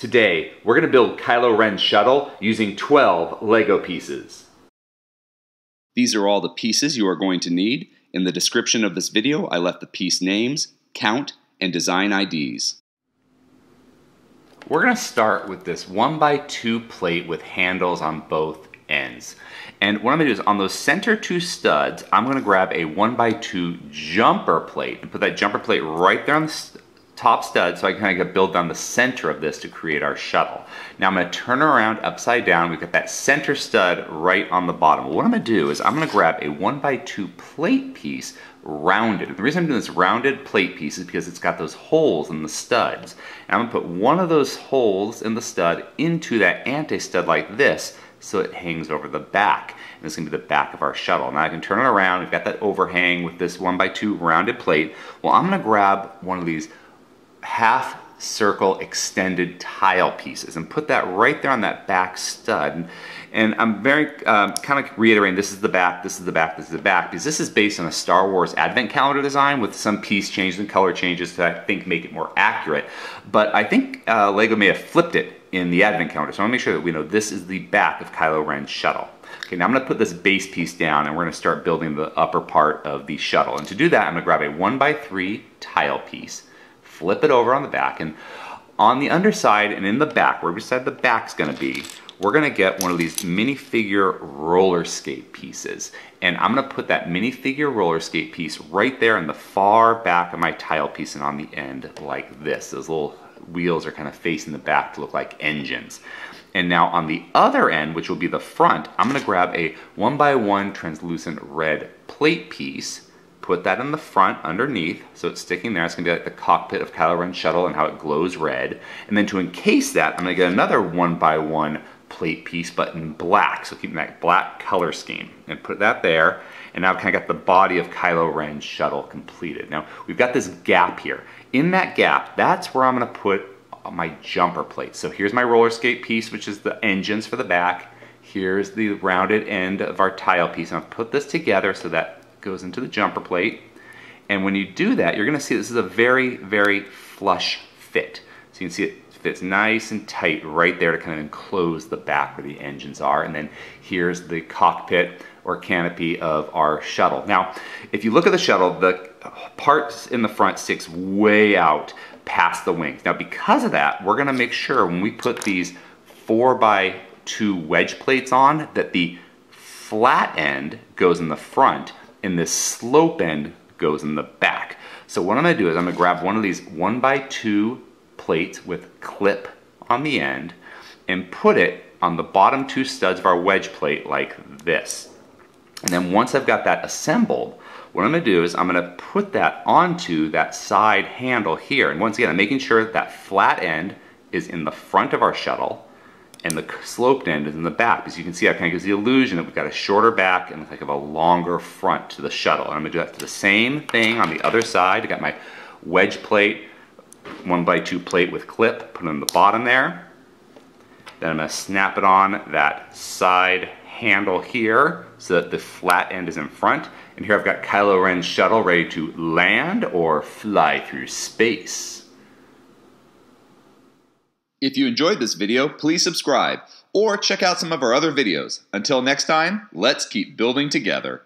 Today, we're going to build Kylo Ren's shuttle using 12 LEGO pieces. These are all the pieces you are going to need. In the description of this video, I left the piece names, count, and design IDs. We're going to start with this 1x2 plate with handles on both ends. And what I'm going to do is on those center two studs, I'm going to grab a 1x2 jumper plate and put that jumper plate right there on the top stud so I can kind of build down the center of this to create our shuttle. Now I'm going to turn around upside down. We've got that center stud right on the bottom. What I'm going to do is I'm going to grab a 1x2 plate piece rounded. And the reason I'm doing this rounded plate piece is because it's got those holes in the studs. And I'm going to put one of those holes in the stud into that anti-stud like this so it hangs over the back. And this is going to be the back of our shuttle. Now I can turn it around. We've got that overhang with this 1x2 rounded plate. Well, I'm going to grab one of these half circle extended tile pieces and put that right there on that back stud. And I'm very kind of reiterating, this is the back, this is the back, this is the back, because this is based on a Star Wars advent calendar design with some piece changes and color changes to, I think, make it more accurate. But I think LEGO may have flipped it in the advent calendar, so I want to make sure that we know this is the back of Kylo Ren's shuttle. Okay, now I'm going to put this base piece down and we're going to start building the upper part of the shuttle. And to do that, I'm going to grab a 1x3 tile piece, flip it over on the back, and on the underside and in the back, where beside the back's going to be, we're going to get one of these minifigure roller skate pieces. And I'm going to put that minifigure roller skate piece right there in the far back of my tile piece and on the end like this. Those little wheels are kind of facing the back to look like engines. And now on the other end, which will be the front, I'm going to grab a 1x1 translucent red plate piece, put that in the front underneath, so it's sticking there. It's going to be like the cockpit of Kylo Ren's shuttle and how it glows red. And then to encase that, I'm going to get another 1x1 plate piece, but in black, so keeping that black color scheme. And put that there, and now I've kind of got the body of Kylo Ren's shuttle completed. Now, we've got this gap here. In that gap, that's where I'm going to put my jumper plate. So here's my roller skate piece, which is the engines for the back. Here's the rounded end of our tile piece. And I'll put this together so that goes into the jumper plate. And when you do that, you're going to see this is a very, very flush fit. So you can see it fits nice and tight right there to kind of enclose the back where the engines are. And then here's the cockpit or canopy of our shuttle. Now, if you look at the shuttle, the parts in the front sticks way out past the wings. Now, because of that, we're going to make sure when we put these 4x2 wedge plates on that the flat end goes in the front and this slope end goes in the back. So what I'm going to do is I'm going to grab one of these 1x2 plates with clip on the end and put it on the bottom two studs of our wedge plate like this. And then once I've got that assembled, what I'm going to do is I'm going to put that onto that side handle here. And once again, I'm making sure that flat end is in the front of our shuttle and the sloped end is in the back. As you can see, that kind of gives the illusion that we've got a shorter back and like a longer front to the shuttle. And I'm going to do that to the same thing on the other side. I got my wedge plate, 1x2 plate with clip, put it on the bottom there. Then I'm going to snap it on that side handle here so that the flat end is in front. And here I've got Kylo Ren's shuttle ready to land or fly through space. If you enjoyed this video, please subscribe or check out some of our other videos. Until next time, let's keep building together.